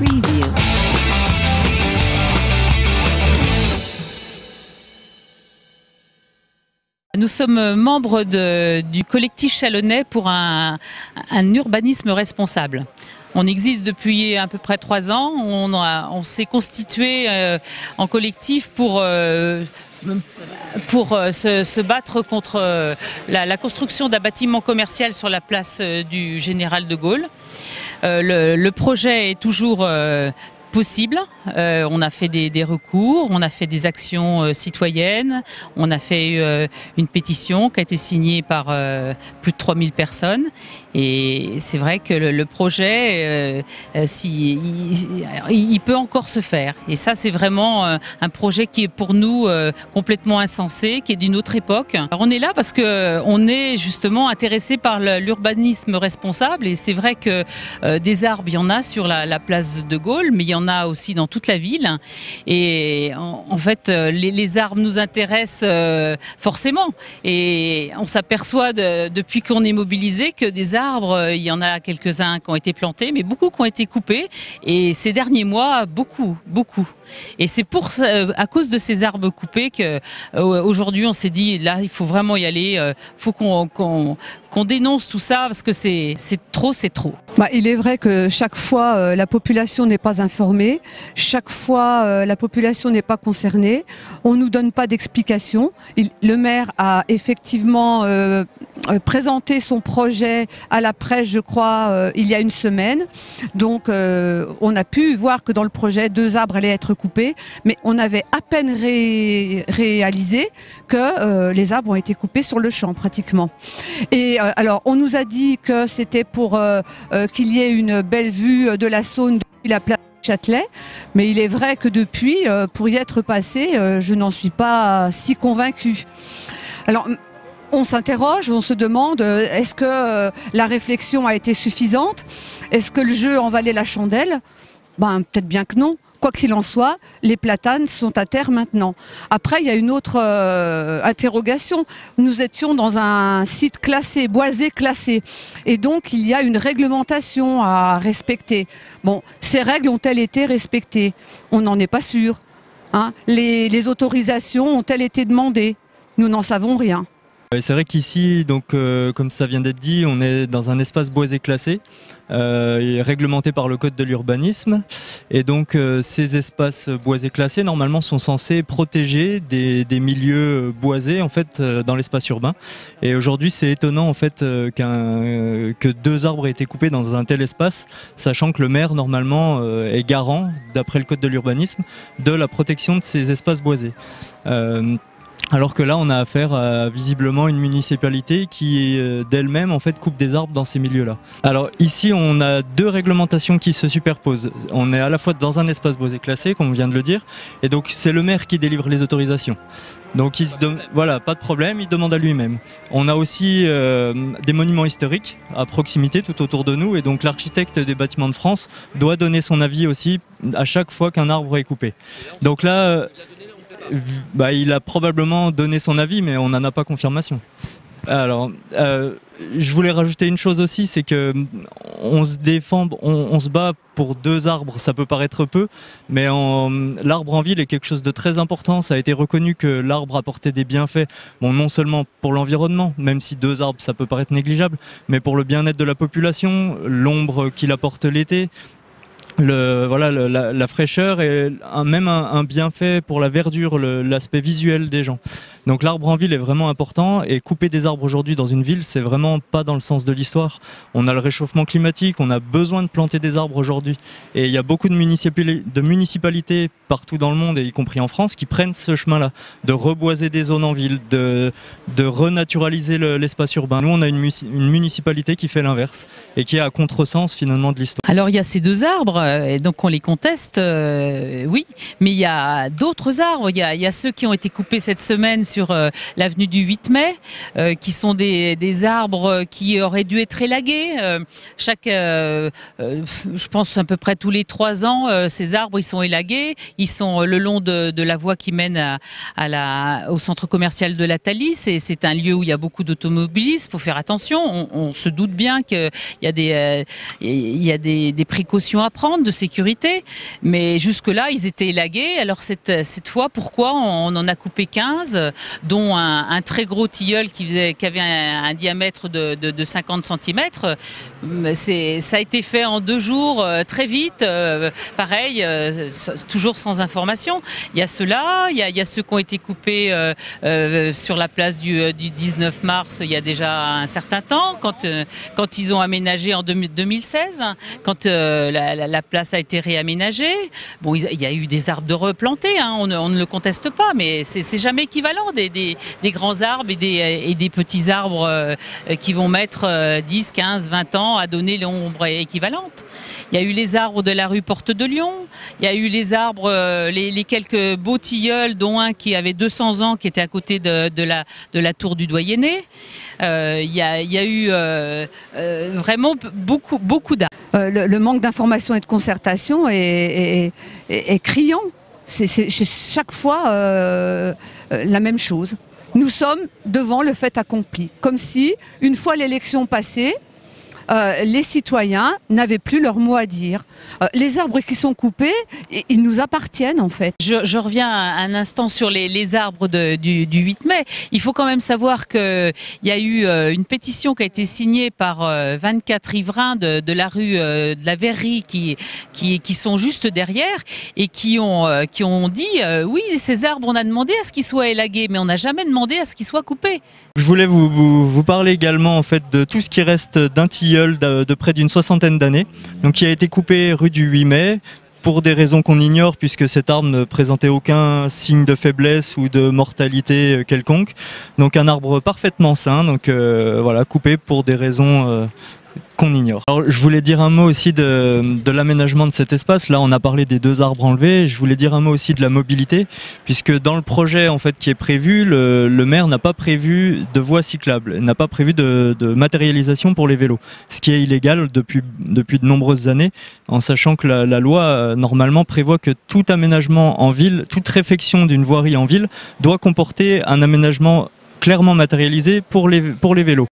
Preview. Nous sommes membres du collectif chalonnais pour un urbanisme responsable. On existe depuis à peu près 3 ans. On s'est constitué en collectif pour se battre contre la construction d'un bâtiment commercial sur la place du Général de Gaulle. Le projet est toujours possible. On a fait des recours, on a fait des actions citoyennes, on a fait une pétition qui a été signée par plus de 3000 personnes. Et c'est vrai que le projet, il peut encore se faire. Et ça, c'est vraiment un projet qui est pour nous complètement insensé, qui est d'une autre époque. Alors, on est là parce qu'on est justement intéressé par l'urbanisme responsable. Et c'est vrai que des arbres, il y en a sur la place de Gaulle, mais il y en a aussi dans toute la ville. Et en fait, les arbres nous intéressent forcément. Et on s'aperçoit depuis qu'on est mobilisé que des arbres, il y en a quelques-uns qui ont été plantés, mais beaucoup qui ont été coupés. Et ces derniers mois, beaucoup. Et c'est à cause de ces arbres coupés qu'aujourd'hui on s'est dit, là, il faut vraiment y aller, faut qu'on dénonce tout ça parce que c'est trop. Il est vrai que chaque fois la population n'est pas informée, chaque fois la population n'est pas concernée, on nous donne pas d'explication. Le maire a effectivement présenté son projet à la presse, je crois, il y a une semaine. Donc on a pu voir que dans le projet 2 arbres allaient être coupés, mais on avait à peine réalisé que les arbres ont été coupés sur le champ pratiquement. Et alors on nous a dit que c'était pour qu'il y ait une belle vue de la Saône depuis la place Châtelet, mais il est vrai que depuis, pour y être passé, je n'en suis pas si convaincue. Alors on s'interroge, on se demande, est-ce que la réflexion a été suffisante? Est-ce que le jeu en valait la chandelle? Peut-être bien que non. Quoi qu'il en soit, les platanes sont à terre maintenant. Après, il y a une autre interrogation. Nous étions dans un site classé, boisé classé. Et donc, il y a une réglementation à respecter. Bon, ces règles ont-elles été respectées? On n'en est pas sûr. Les autorisations ont-elles été demandées? Nous n'en savons rien. C'est vrai qu'ici, donc, comme ça vient d'être dit, on est dans un espace boisé classé, réglementé par le code de l'urbanisme. Et donc ces espaces boisés classés, normalement, sont censés protéger des milieux boisés en fait, dans l'espace urbain. Et aujourd'hui, c'est étonnant en fait, que 2 arbres aient été coupés dans un tel espace, sachant que le maire, normalement, est garant, d'après le code de l'urbanisme, de la protection de ces espaces boisés. Alors que là, on a affaire à visiblement une municipalité qui d'elle-même en fait coupe des arbres dans ces milieux-là. Alors ici, on a 2 réglementations qui se superposent. On est à la fois dans un espace boisé classé, comme on vient de le dire, et donc c'est le maire qui délivre les autorisations. Donc voilà, pas de problème, il demande à lui-même. On a aussi des monuments historiques à proximité tout autour de nous, et donc l'architecte des bâtiments de France doit donner son avis aussi à chaque fois qu'un arbre est coupé. Donc là, il a probablement donné son avis, mais on n'en a pas confirmation. Alors, je voulais rajouter une chose aussi, c'est que on se bat pour 2 arbres, ça peut paraître peu, mais l'arbre en ville est quelque chose de très important. Ça a été reconnu que l'arbre apportait des bienfaits, non seulement pour l'environnement, même si 2 arbres ça peut paraître négligeable, mais pour le bien-être de la population, l'ombre qu'il apporte l'été, la fraîcheur et même un bienfait pour la verdure, l'aspect visuel des gens. Donc l'arbre en ville est vraiment important, et couper des arbres aujourd'hui dans une ville, c'est vraiment pas dans le sens de l'histoire. On a le réchauffement climatique, on a besoin de planter des arbres aujourd'hui, et il y a beaucoup de municipalités partout dans le monde, et y compris en France, qui prennent ce chemin-là, de reboiser des zones en ville, de renaturaliser l'espace urbain. Nous, on a une municipalité qui fait l'inverse, et qui est à contresens finalement de l'histoire. Alors il y a ces 2 arbres, et donc on les conteste, oui, mais il y a d'autres arbres. Il y a ceux qui ont été coupés cette semaine sur l'avenue du 8 mai, qui sont des arbres qui auraient dû être élagués. Je pense à peu près tous les 3 ans, ces arbres ils sont élagués. Ils sont le long de la voie qui mène au centre commercial de la Thalys. C'est un lieu où il y a beaucoup d'automobilistes. Il faut faire attention. On se doute bien qu'il y a des précautions à prendre de sécurité. Mais jusque-là, ils étaient élagués. Alors cette fois, pourquoi on en a coupé 15, dont un très gros tilleul qui avait un diamètre de 50 cm. Ça a été fait en 2 jours, très vite. Pareil, toujours sans information. Il y a ceux-là, il y a ceux qui ont été coupés sur la place du 19 mars il y a déjà un certain temps, quand ils ont aménagé en 2016, quand la place a été réaménagée. Bon, il y a eu des arbres de replantés, hein, on ne le conteste pas, mais c'est jamais équivalent des grands arbres et des petits arbres qui vont mettre 10, 15, 20 ans à donner l'ombre équivalente. Il y a eu les arbres de la rue Porte de Lyon, il y a eu les arbres, les quelques beaux tilleuls, dont un qui avait 200 ans, qui était à côté de la tour du Doyenné. Il y a eu vraiment beaucoup d'arbres. Le manque d'information et de concertation est criant. C'est chaque fois la même chose. Nous sommes devant le fait accompli, comme si, une fois l'élection passée, les citoyens n'avaient plus leur mot à dire. Les arbres qui sont coupés, ils nous appartiennent en fait. Je reviens un instant sur les arbres du 8 mai. Il faut quand même savoir qu'il y a eu une pétition qui a été signée par 24 riverains de la rue de la Verrerie qui sont juste derrière et qui ont dit oui, ces arbres, on a demandé à ce qu'ils soient élagués, mais on n'a jamais demandé à ce qu'ils soient coupés. Je voulais vous parler également en fait de tout ce qui reste d'un tilleul de près d'une 60aine d'années, donc qui a été coupé rue du 8 mai pour des raisons qu'on ignore, puisque cet arbre ne présentait aucun signe de faiblesse ou de mortalité quelconque. Donc un arbre parfaitement sain, donc voilà, coupé pour des raisons qu'on ignore. Alors, je voulais dire un mot aussi de l'aménagement de cet espace. Là, on a parlé des 2 arbres enlevés. Je voulais dire un mot aussi de la mobilité, puisque dans le projet en fait qui est prévu, le maire n'a pas prévu de voie cyclable, n'a pas prévu de matérialisation pour les vélos, ce qui est illégal depuis de nombreuses années, en sachant que la loi normalement prévoit que tout aménagement en ville, toute réfection d'une voirie en ville doit comporter un aménagement clairement matérialisé pour les vélos.